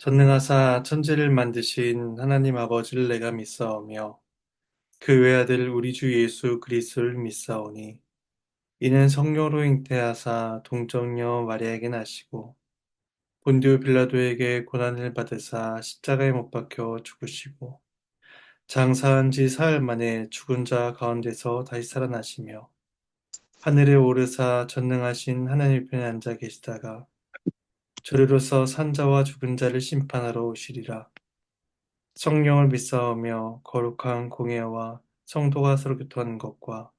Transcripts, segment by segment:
전능하사 천지를 만드신 하나님 아버지를 내가 믿사오며 그 외아들 우리 주 예수 그리스도를 믿사오니 이는 성령으로 잉태하사 동정녀 마리아에게 나시고 본디오 빌라도에게 고난을 받으사 십자가에 못 박혀 죽으시고 장사한 지 사흘 만에 죽은 자 가운데서 다시 살아나시며 하늘에 오르사 전능하신 하나님 편에 앉아 계시다가 저리로서 산자와 죽은 자를 심판하러 오시리라. 성령을 믿사오며 거룩한 공예와 성도가 서로 교통하는 것과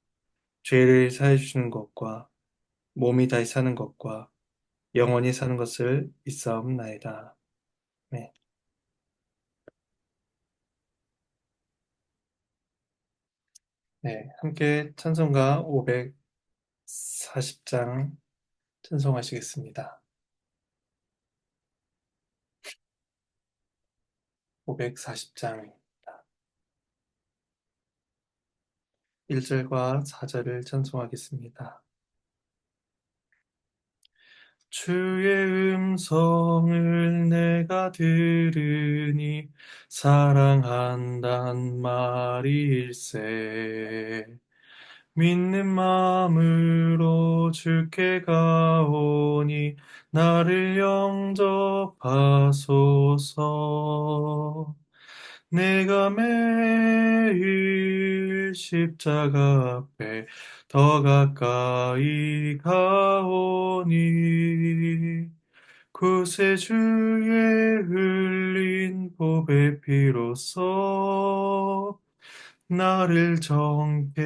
죄를 사해 주시는 것과 몸이 다시 사는 것과 영원히 사는 것을 믿사옵나이다. 네. 네, 함께 찬송가 540장 찬송하시겠습니다. 540장 1절과 4절을 찬송하겠습니다. 주의 음성을 내가 들으니 사랑한단 말일세. 믿는 마음으로 주께 가오니 나를 영접하소서. 내가 매일 십자가 앞에 더 가까이 가오니 구세주의 흘린 보배 피로써 나를 정케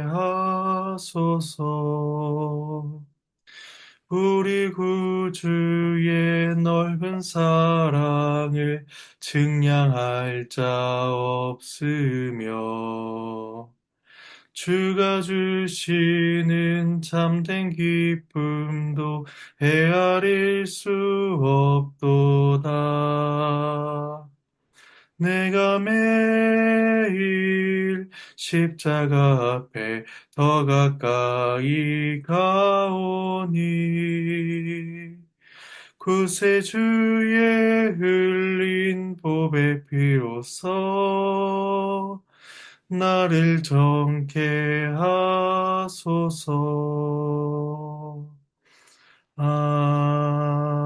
하소서. 우리 구주의 넓은 사랑을 증량할 자 없으며 주가 주시는 참된 기쁨도 헤아릴 수 없도다. 내가 매일 십자가 앞에 더 가까이 가오니 구세주의 흘린 보배 피로써 나를 정케 하소서. 아멘.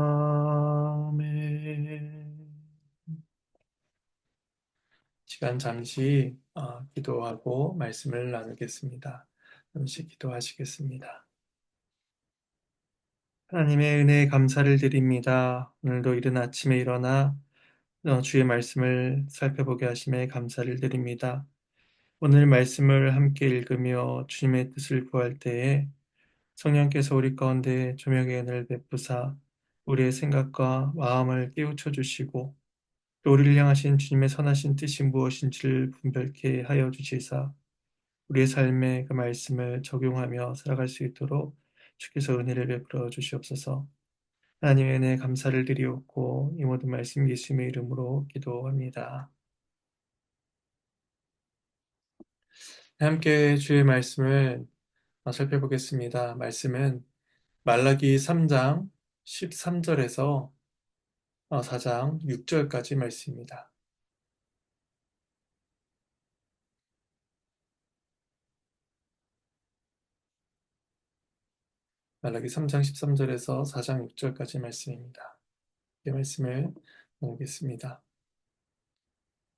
시간 잠시 기도하고 말씀을 나누겠습니다. 잠시 기도하시겠습니다. 하나님의 은혜에 감사를 드립니다. 오늘도 이른 아침에 일어나 주의 말씀을 살펴보게 하심에 감사를 드립니다. 오늘 말씀을 함께 읽으며 주님의 뜻을 구할 때에 성령께서 우리 가운데 조명의 은혜를 베푸사 우리의 생각과 마음을 깨우쳐 주시고 또 우리를 향하신 주님의 선하신 뜻이 무엇인지를 분별케 하여 주시사 우리의 삶에 그 말씀을 적용하며 살아갈 수 있도록 주께서 은혜를 베풀어 주시옵소서. 하나님의 은혜에 감사를 드리옵고 이 모든 말씀 예수님의 이름으로 기도합니다. 함께 주의 말씀을 살펴보겠습니다. 말씀은 말라기 3장 13절에서 4장 6절까지 말씀입니다. 말라기 3장 13절에서 4장 6절까지 말씀입니다. 이 말씀을 나누겠습니다.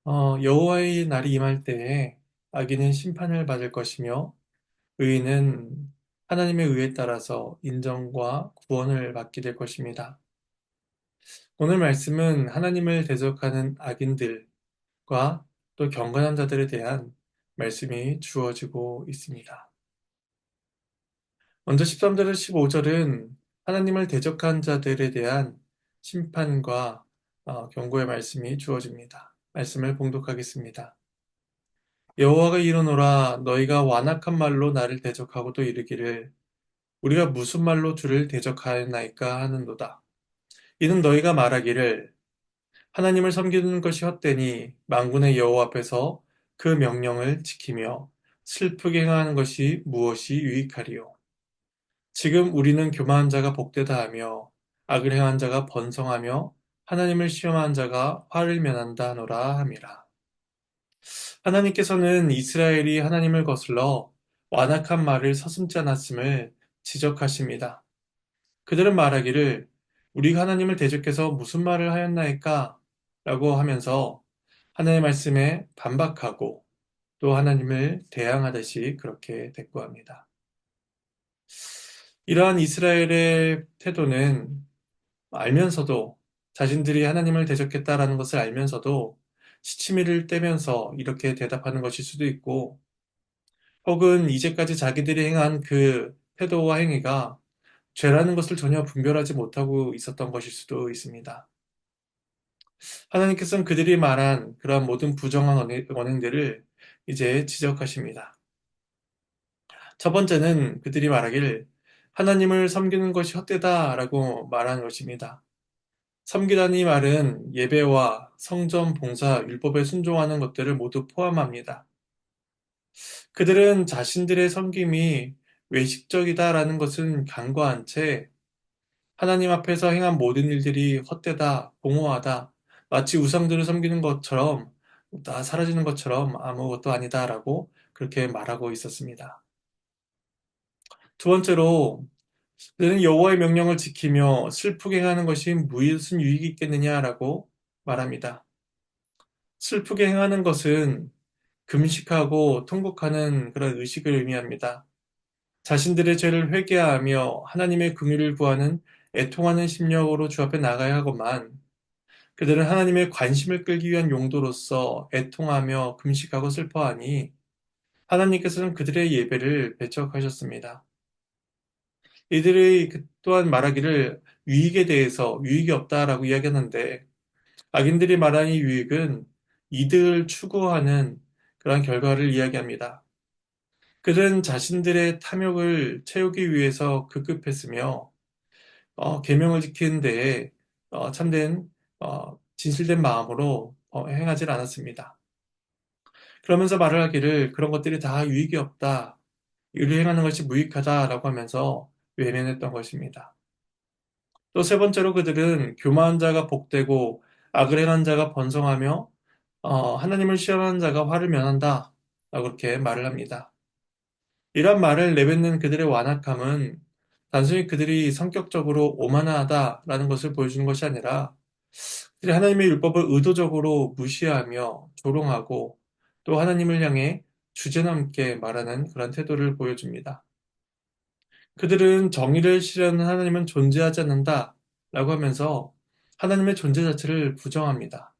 여호와의 날이 임할 때에 악인은 심판을 받을 것이며 의인은 하나님의 의에 따라서 인정과 구원을 받게 될 것입니다. 오늘 말씀은 하나님을 대적하는 악인들과 또 경건한 자들에 대한 말씀이 주어지고 있습니다. 먼저 13절에서 15절은 하나님을 대적한 자들에 대한 심판과 경고의 말씀이 주어집니다. 말씀을 봉독하겠습니다. 여호와가 이르노라 너희가 완악한 말로 나를 대적하고도 이르기를 우리가 무슨 말로 주를 대적하였나이까 하는도다. 이는 너희가 말하기를 하나님을 섬기는 것이 헛되니 만군의 여호와 앞에서 그 명령을 지키며 슬프게 행하는 것이 무엇이 유익하리요. 지금 우리는 교만한 자가 복되다 하며 악을 행한 자가 번성하며 하나님을 시험한 자가 화를 면한다 하노라 함이라. 하나님께서는 이스라엘이 하나님을 거슬러 완악한 말을 서슴지 않았음을 지적하십니다. 그들은 말하기를 우리가 하나님을 대적해서 무슨 말을 하였나이까? 라고 하면서 하나님의 말씀에 반박하고 또 하나님을 대항하듯이 그렇게 대꾸합니다. 이러한 이스라엘의 태도는 알면서도 자신들이 하나님을 대적했다라는 것을 알면서도 시치미를 떼면서 이렇게 대답하는 것일 수도 있고 혹은 이제까지 자기들이 행한 그 태도와 행위가 죄라는 것을 전혀 분별하지 못하고 있었던 것일 수도 있습니다. 하나님께서는 그들이 말한 그러한 모든 부정한 언행들을 이제 지적하십니다. 첫 번째는 그들이 말하길 하나님을 섬기는 것이 헛되다라고 말하는 것입니다. 섬기다는 이 말은 예배와 성전 봉사, 율법에 순종하는 것들을 모두 포함합니다. 그들은 자신들의 섬김이 외식적이다라는 것은 간과한 채 하나님 앞에서 행한 모든 일들이 헛되다, 공허하다, 마치 우상들을 섬기는 것처럼 다 사라지는 것처럼 아무것도 아니다라고 그렇게 말하고 있었습니다. 두 번째로 그들은 여호와의 명령을 지키며 슬프게 행하는 것이 무슨 유익이 있겠느냐라고 말합니다. 슬프게 행하는 것은 금식하고 통곡하는 그런 의식을 의미합니다. 자신들의 죄를 회개하며 하나님의 긍휼을 구하는 애통하는 심령으로 주 앞에 나가야 하고만 그들은 하나님의 관심을 끌기 위한 용도로서 애통하며 금식하고 슬퍼하니 하나님께서는 그들의 예배를 배척하셨습니다. 이들의 또한 말하기를 유익에 대해서 유익이 없다라고 이야기하는데 악인들이 말하는 이 유익은 이득을 추구하는 그러한 결과를 이야기합니다. 그들은 자신들의 탐욕을 채우기 위해서 급급했으며 계명을 지키는 데에 참된 진실된 마음으로 행하지 않았습니다. 그러면서 말을 하기를 그런 것들이 다 유익이 없다. 이를 행하는 것이 무익하다라고 하면서 외면했던 것입니다. 또 세 번째로 그들은 교만한 자가 복되고 악을 행한 자가 번성하며 하나님을 시험하는 자가 화를 면한다. 라고 그렇게 말을 합니다. 이런 말을 내뱉는 그들의 완악함은 단순히 그들이 성격적으로 오만하다라는 것을 보여주는 것이 아니라 그들이 하나님의 율법을 의도적으로 무시하며 조롱하고 또 하나님을 향해 주제넘게 말하는 그런 태도를 보여줍니다. 그들은 정의를 실현하는 하나님은 존재하지 않는다 라고 하면서 하나님의 존재 자체를 부정합니다.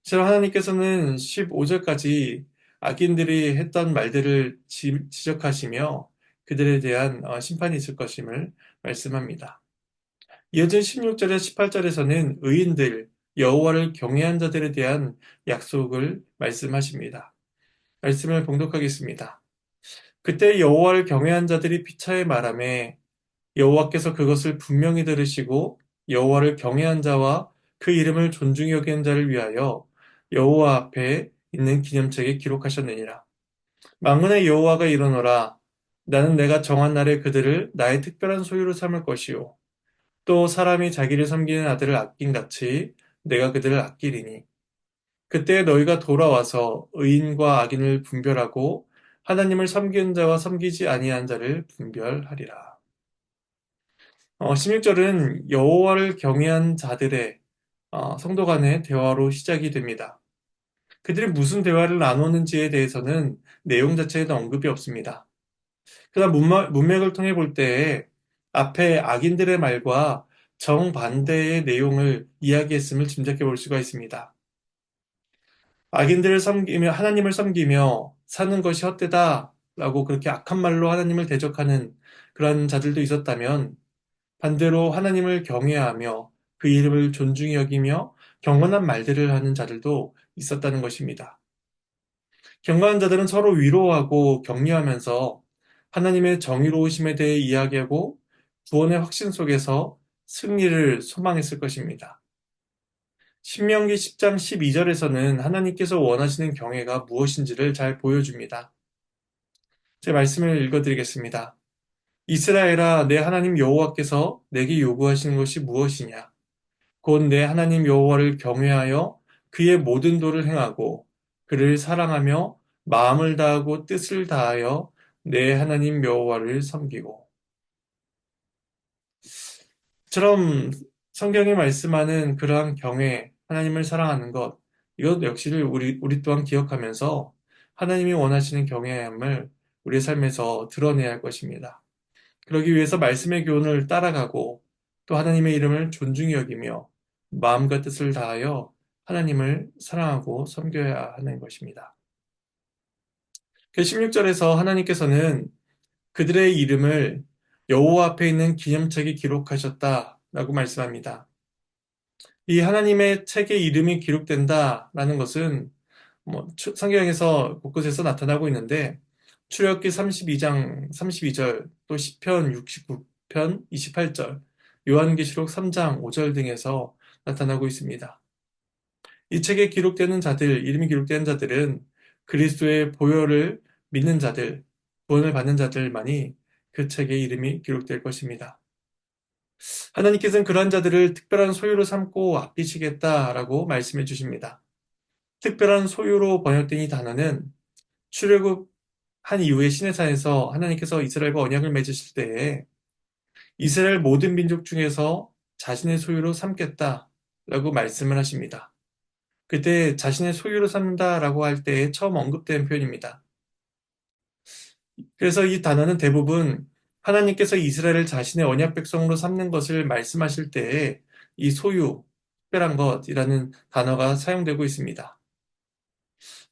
실제 하나님께서는 15절까지 악인들이 했던 말들을 지적하시며 그들에 대한 심판이 있을 것임을 말씀합니다. 이어진 16절에 18절에서는 의인들, 여호와를 경외한 자들에 대한 약속을 말씀하십니다. 말씀을 봉독하겠습니다. 그때 여호와를 경외한 자들이 피차에 말하매 여호와께서 그것을 분명히 들으시고 여호와를 경외한 자와 그 이름을 존중히 여기는 자를 위하여 여호와 앞에 있는 기념책에 기록하셨느니라. 만군의 여호와가 이르노라. 나는 내가 정한 날에 그들을 나의 특별한 소유로 삼을 것이요 또 사람이 자기를 섬기는 아들을 아낀같이 내가 그들을 아끼리니 그때 너희가 돌아와서 의인과 악인을 분별하고 하나님을 섬기는 자와 섬기지 아니한 자를 분별하리라. 16절은 여호와를 경외한 자들의 성도 간의 대화로 시작이 됩니다. 그들이 무슨 대화를 나누는지에 대해서는 내용 자체에는 언급이 없습니다. 그러나 문맥을 통해 볼 때에 앞에 악인들의 말과 정반대의 내용을 이야기했음을 짐작해 볼 수가 있습니다. 악인들을 섬기며 하나님을 섬기며 사는 것이 헛되다 라고 그렇게 악한 말로 하나님을 대적하는 그런 자들도 있었다면 반대로 하나님을 경외하며 그 이름을 존중히 여기며 경건한 말들을 하는 자들도 있었다는 것입니다. 경건한 자들은 서로 위로하고 격려하면서 하나님의 정의로우심에 대해 이야기하고 구원의 확신 속에서 승리를 소망했을 것입니다. 신명기 10장 12절에서는 하나님께서 원하시는 경외가 무엇인지를 잘 보여줍니다. 제 말씀을 읽어드리겠습니다. 이스라엘아, 내 하나님 여호와께서 내게 요구하시는 것이 무엇이냐? 곧 내 하나님 여호와를 경외하여 그의 모든 도를 행하고 그를 사랑하며 마음을 다하고 뜻을 다하여 내 하나님 여호와를 섬기고. 처럼 성경이 말씀하는 그러한 경외, 하나님을 사랑하는 것, 이것 역시를 우리 또한 기억하면서 하나님이 원하시는 경외함을 우리의 삶에서 드러내야 할 것입니다. 그러기 위해서 말씀의 교훈을 따라가고 또 하나님의 이름을 존중히 여기며 마음과 뜻을 다하여 하나님을 사랑하고 섬겨야 하는 것입니다. 16절에서 하나님께서는 그들의 이름을 여호와 앞에 있는 기념책에 기록하셨다라고 말씀합니다. 이 하나님의 책에 이름이 기록된다라는 것은 성경에서 곳곳에서 나타나고 있는데 출애굽기 32장 32절 또 시편 69편 28절 요한계시록 3장 5절 등에서 나타나고 있습니다. 이 책에 기록되는 자들, 이름이 기록되는 자들은 그리스도의 보혈을 믿는 자들, 구원을 받는 자들만이 그 책에 이름이 기록될 것입니다. 하나님께서는 그러한 자들을 특별한 소유로 삼고 아끼시겠다라고 말씀해 주십니다. 특별한 소유로 번역된 이 단어는 출애굽한 이후에 시내산에서 하나님께서 이스라엘과 언약을 맺으실 때에 이스라엘 모든 민족 중에서 자신의 소유로 삼겠다라고 말씀을 하십니다. 그때 자신의 소유로 삼는다라고 할 때에 처음 언급된 표현입니다. 그래서 이 단어는 대부분 하나님께서 이스라엘을 자신의 언약 백성으로 삼는 것을 말씀하실 때에 이 소유, 특별한 것이라는 단어가 사용되고 있습니다.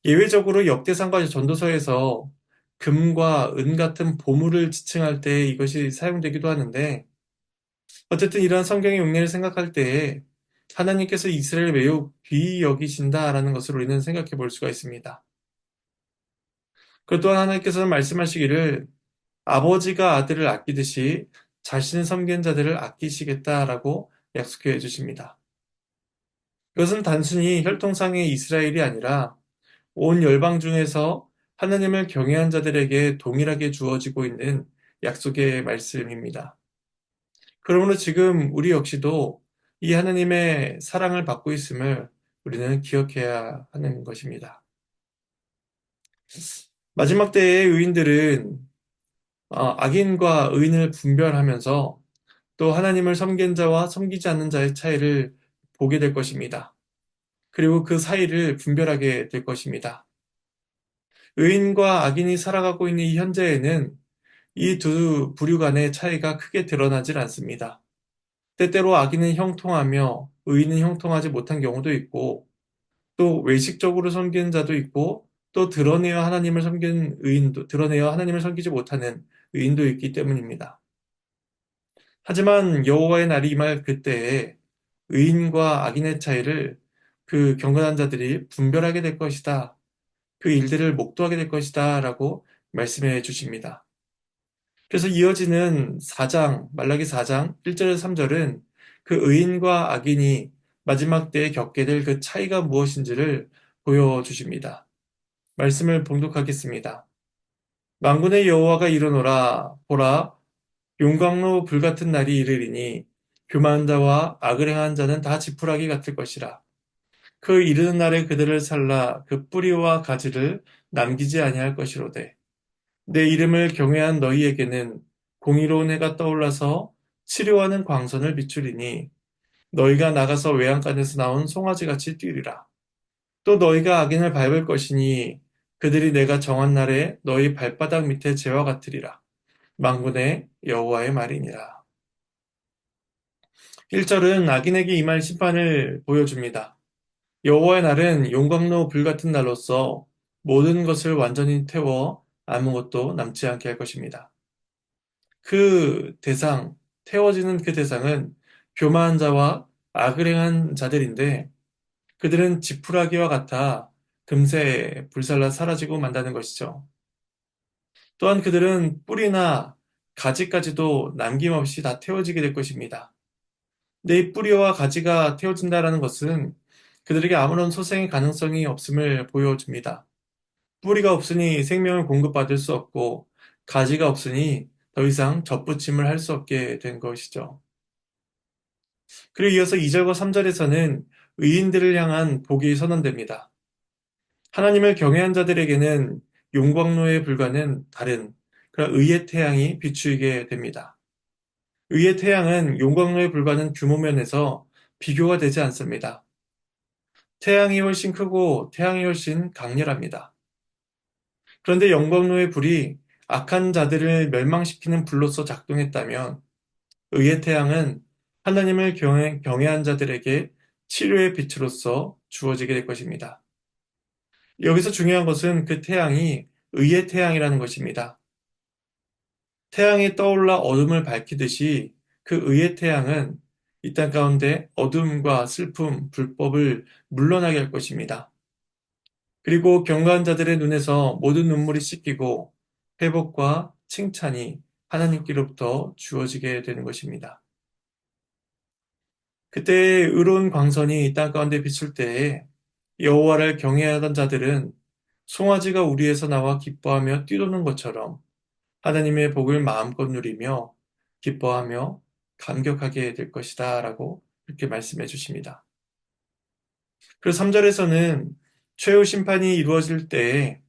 예외적으로 역대상과 전도서에서 금과 은 같은 보물을 지칭할 때 이것이 사용되기도 하는데 어쨌든 이러한 성경의 용례를 생각할 때에 하나님께서 이스라엘을 매우 귀히 여기신다라는 것을 우리는 생각해 볼 수가 있습니다. 그 또한 하나님께서는 말씀하시기를 아버지가 아들을 아끼듯이 자신을 섬긴 자들을 아끼시겠다라고 약속해 주십니다. 이것은 단순히 혈통상의 이스라엘이 아니라 온 열방 중에서 하나님을 경외한 자들에게 동일하게 주어지고 있는 약속의 말씀입니다. 그러므로 지금 우리 역시도 이 하나님의 사랑을 받고 있음을 우리는 기억해야 하는 것입니다. 마지막 때의 의인들은 악인과 의인을 분별하면서 또 하나님을 섬긴 자와 섬기지 않는 자의 차이를 보게 될 것입니다. 그리고 그 사이를 분별하게 될 것입니다. 의인과 악인이 살아가고 있는 이 현재에는 이 두 부류 간의 차이가 크게 드러나질 않습니다. 때때로 악인은 형통하며 의인은 형통하지 못한 경우도 있고 또 외식적으로 섬기는 자도 있고 또 드러내어 하나님을 섬기지 못하는 의인도 있기 때문입니다. 하지만 여호와의 날이 임할 그때에 의인과 악인의 차이를 그 경건한 자들이 분별하게 될 것이다. 그 일들을 목도하게 될 것이다. 라고 말씀해 주십니다. 그래서 이어지는 말라기 4장 1절에서 3절은 그 의인과 악인이 마지막 때에 겪게 될 그 차이가 무엇인지를 보여주십니다. 말씀을 봉독하겠습니다. 만군의 여호와가 이르노라 보라 용광로 불같은 날이 이르리니 교만한 자와 악을 행한 자는 다 지푸라기 같을 것이라. 그 이르는 날에 그들을 살라 그 뿌리와 가지를 남기지 아니할 것이로되 내 이름을 경외한 너희에게는 공의로운 해가 떠올라서 치료하는 광선을 비추리니 너희가 나가서 외양간에서 나온 송아지같이 뛰리라. 또 너희가 악인을 밟을 것이니 그들이 내가 정한 날에 너희 발바닥 밑에 재와 같으리라. 만군의 여호와의 말이니라. 1절은 악인에게 임할 심판을 보여줍니다. 여호와의 날은 용광로 불같은 날로서 모든 것을 완전히 태워 아무것도 남지 않게 할 것입니다. 태워지는 그 대상은 교만한 자와 악을 행한 자들인데 그들은 지푸라기와 같아 금세 불살라 사라지고 만다는 것이죠. 또한 그들은 뿌리나 가지까지도 남김없이 다 태워지게 될 것입니다. 내 뿌리와 가지가 태워진다라는 것은 그들에게 아무런 소생의 가능성이 없음을 보여줍니다. 뿌리가 없으니 생명을 공급받을 수 없고 가지가 없으니 더 이상 접붙임을 할 수 없게 된 것이죠. 그리고 이어서 2절과 3절에서는 의인들을 향한 복이 선언됩니다. 하나님을 경외한 자들에게는 용광로에 불과는 다른 그런 의의 태양이 비추이게 됩니다. 의의 태양은 용광로에 불과는 규모면에서 비교가 되지 않습니다. 태양이 훨씬 크고 태양이 훨씬 강렬합니다. 그런데 용광로의 불이 악한 자들을 멸망시키는 불로서 작동했다면 의의 태양은 하나님을 경외한 자들에게 치료의 빛으로서 주어지게 될 것입니다. 여기서 중요한 것은 그 태양이 의의 태양이라는 것입니다. 태양이 떠올라 어둠을 밝히듯이 그 의의 태양은 이 땅 가운데 어둠과 슬픔, 불법을 물러나게 할 것입니다. 그리고 경건한 자들의 눈에서 모든 눈물이 씻기고 회복과 칭찬이 하나님께로부터 주어지게 되는 것입니다. 그때 의로운 광선이 이 땅 가운데 비출 때에 여호와를 경외하던 자들은 송아지가 우리에서 나와 기뻐하며 뛰노는 것처럼 하나님의 복을 마음껏 누리며 기뻐하며 감격하게 될 것이다 라고 이렇게 말씀해 주십니다. 그리고 3절에서는 최후 심판이 이루어질 때에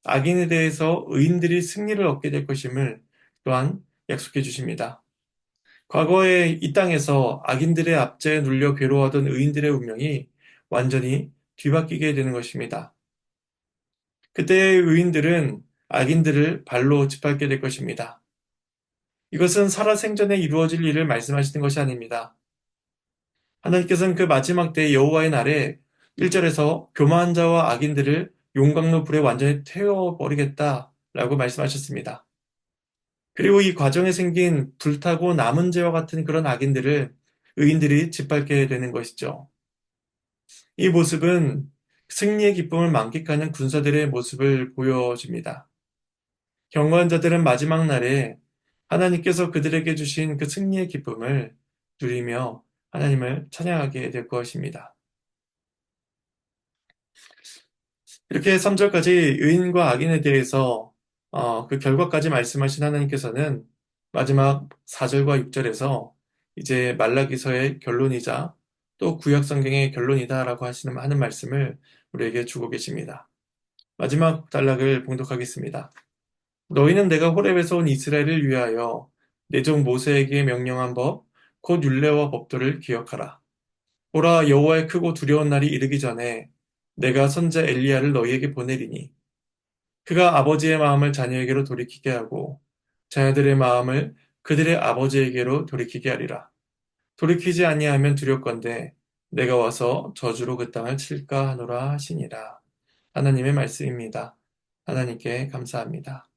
악인에 대해서 의인들이 승리를 얻게 될 것임을 또한 약속해 주십니다. 과거에 이 땅에서 악인들의 압제에 눌려 괴로워하던 의인들의 운명이 완전히 뒤바뀌게 되는 것입니다. 그때의 의인들은 악인들을 발로 짓밟게 될 것입니다. 이것은 살아생전에 이루어질 일을 말씀하시는 것이 아닙니다. 하나님께서는 그 마지막 때 여호와의 날에 1절에서 교만한 자와 악인들을 용광로 불에 완전히 태워버리겠다라고 말씀하셨습니다. 그리고 이 과정에 생긴 불타고 남은 재와 같은 그런 악인들을 의인들이 짓밟게 되는 것이죠. 이 모습은 승리의 기쁨을 만끽하는 군사들의 모습을 보여줍니다. 경건한 자들은 마지막 날에 하나님께서 그들에게 주신 그 승리의 기쁨을 누리며 하나님을 찬양하게 될 것입니다. 이렇게 3절까지 의인과 악인에 대해서 그 결과까지 말씀하신 하나님께서는 마지막 4절과 6절에서 이제 말라기서의 결론이자 또 구약 성경의 결론이다라고 하는 말씀을 우리에게 주고 계십니다. 마지막 단락을 봉독하겠습니다. 너희는 내가 호렙에서 온 이스라엘을 위하여 내 종 모세에게 명령한 법, 곧 율례와 법도를 기억하라. 보라, 여호와의 크고 두려운 날이 이르기 전에 내가 선자 엘리야를 너희에게 보내리니 그가 아버지의 마음을 자녀에게로 돌이키게 하고 자녀들의 마음을 그들의 아버지에게로 돌이키게 하리라. 돌이키지 아니하면 두렵건대 내가 와서 저주로 그 땅을 칠까 하노라 하시니라. 하나님의 말씀입니다. 하나님께 감사합니다.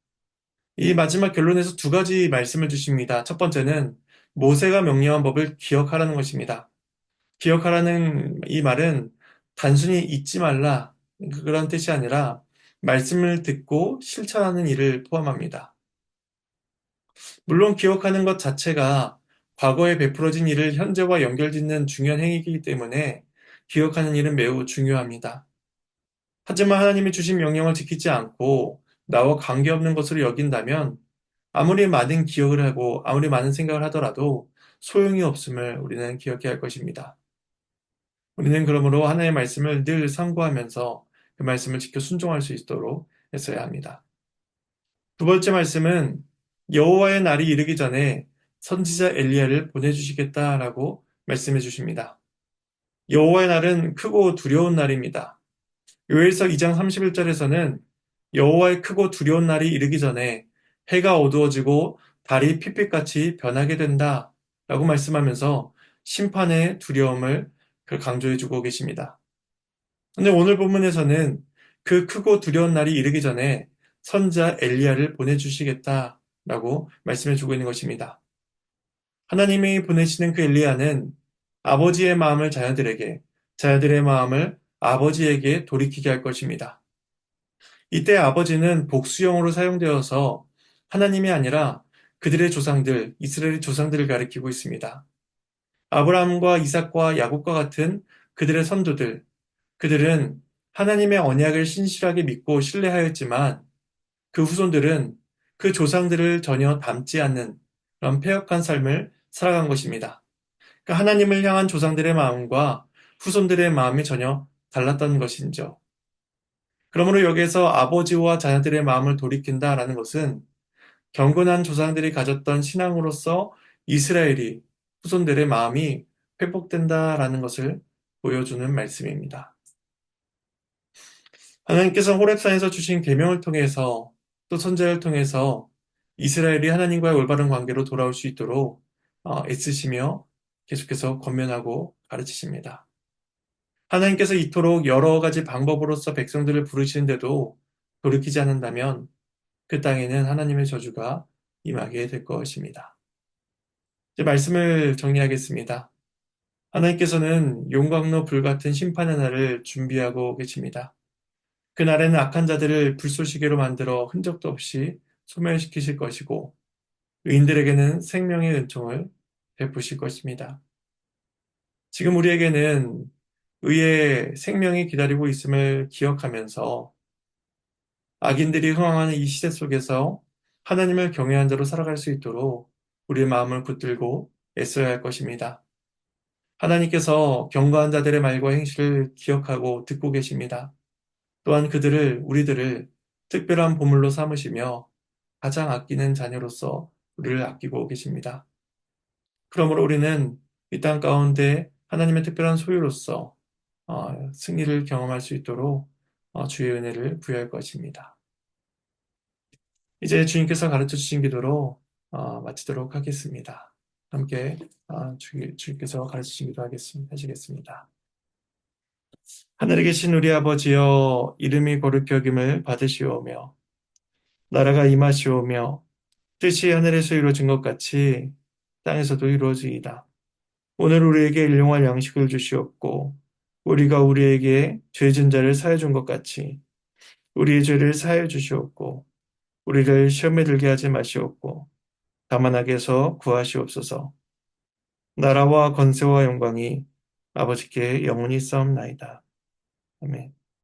이 마지막 결론에서 두 가지 말씀을 주십니다. 첫 번째는 모세가 명령한 법을 기억하라는 것입니다. 기억하라는 이 말은 단순히 잊지 말라 그런 뜻이 아니라 말씀을 듣고 실천하는 일을 포함합니다. 물론 기억하는 것 자체가 과거에 베풀어진 일을 현재와 연결짓는 중요한 행위이기 때문에 기억하는 일은 매우 중요합니다. 하지만 하나님이 주신 명령을 지키지 않고 나와 관계없는 것으로 여긴다면 아무리 많은 기억을 하고 아무리 많은 생각을 하더라도 소용이 없음을 우리는 기억해야 할 것입니다. 우리는 그러므로 하나님의 말씀을 늘 상고하면서 그 말씀을 지켜 순종할 수 있도록 했어야 합니다. 두 번째 말씀은 여호와의 날이 이르기 전에 선지자 엘리야를 보내주시겠다라고 말씀해 주십니다. 여호와의 날은 크고 두려운 날입니다. 요엘서 2장 31절에서는 여호와의 크고 두려운 날이 이르기 전에 해가 어두워지고 달이 핏빛같이 변하게 된다 라고 말씀하면서 심판의 두려움을 강조해 주고 계십니다. 근데 오늘 본문에서는 그 크고 두려운 날이 이르기 전에 선자 엘리야를 보내주시겠다라고 말씀해 주고 있는 것입니다. 하나님이 보내시는 그 엘리야는 아버지의 마음을 자녀들에게, 자녀들의 마음을 아버지에게 돌이키게 할 것입니다. 이때 아버지는 복수형으로 사용되어서 하나님이 아니라 그들의 조상들, 이스라엘의 조상들을 가리키고 있습니다. 아브라함과 이삭과 야곱과 같은 그들의 선조들, 그들은 하나님의 언약을 신실하게 믿고 신뢰하였지만 그 후손들은 그 조상들을 전혀 닮지 않는 그런 패역한 삶을 살아간 것입니다. 그 하나님을 향한 조상들의 마음과 후손들의 마음이 전혀 달랐던 것인죠. 그러므로 여기에서 아버지와 자녀들의 마음을 돌이킨다라는 것은 경건한 조상들이 가졌던 신앙으로서 이스라엘이 후손들의 마음이 회복된다라는 것을 보여주는 말씀입니다. 하나님께서 호렙산에서 주신 계명을 통해서 또 선제를 통해서 이스라엘이 하나님과의 올바른 관계로 돌아올 수 있도록 애쓰시며 계속해서 권면하고 가르치십니다. 하나님께서 이토록 여러 가지 방법으로서 백성들을 부르시는데도 돌이키지 않는다면 그 땅에는 하나님의 저주가 임하게 될 것입니다. 이제 말씀을 정리하겠습니다. 하나님께서는 용광로 불같은 심판의 날을 준비하고 계십니다. 그날에는 악한 자들을 불쏘시개로 만들어 흔적도 없이 소멸시키실 것이고 의인들에게는 생명의 은총을 베푸실 것입니다. 지금 우리에게는 의의 생명이 기다리고 있음을 기억하면서 악인들이 흥황하는 이 시대 속에서 하나님을 경외한 자로 살아갈 수 있도록 우리의 마음을 붙들고 애써야 할 것입니다. 하나님께서 경거한 자들의 말과 행실을 기억하고 듣고 계십니다. 또한 우리들을 특별한 보물로 삼으시며 가장 아끼는 자녀로서 우리를 아끼고 계십니다. 그러므로 우리는 이 땅 가운데 하나님의 특별한 소유로서 승리를 경험할 수 있도록 주의 은혜를 부여할 것입니다. 이제 주님께서 가르쳐 주신 기도로 마치도록 하겠습니다. 함께 주님께서 가르쳐 주신 기도 하시겠습니다. 하늘에 계신 우리 아버지여 이름이 거룩히 여김을 받으시오며 나라가 임하시오며 뜻이 하늘에서 이루어진 것 같이 땅에서도 이루어지이다. 오늘 우리에게 일용할 양식을 주시옵고 우리가 우리에게 죄진 자를 사해 준 것 같이 우리의 죄를 사해 주시옵고 우리를 시험에 들게 하지 마시옵고 다만 악에서 구하시옵소서. 나라와 권세와 영광이 아버지께 영원히 있사옵나이다. 아멘.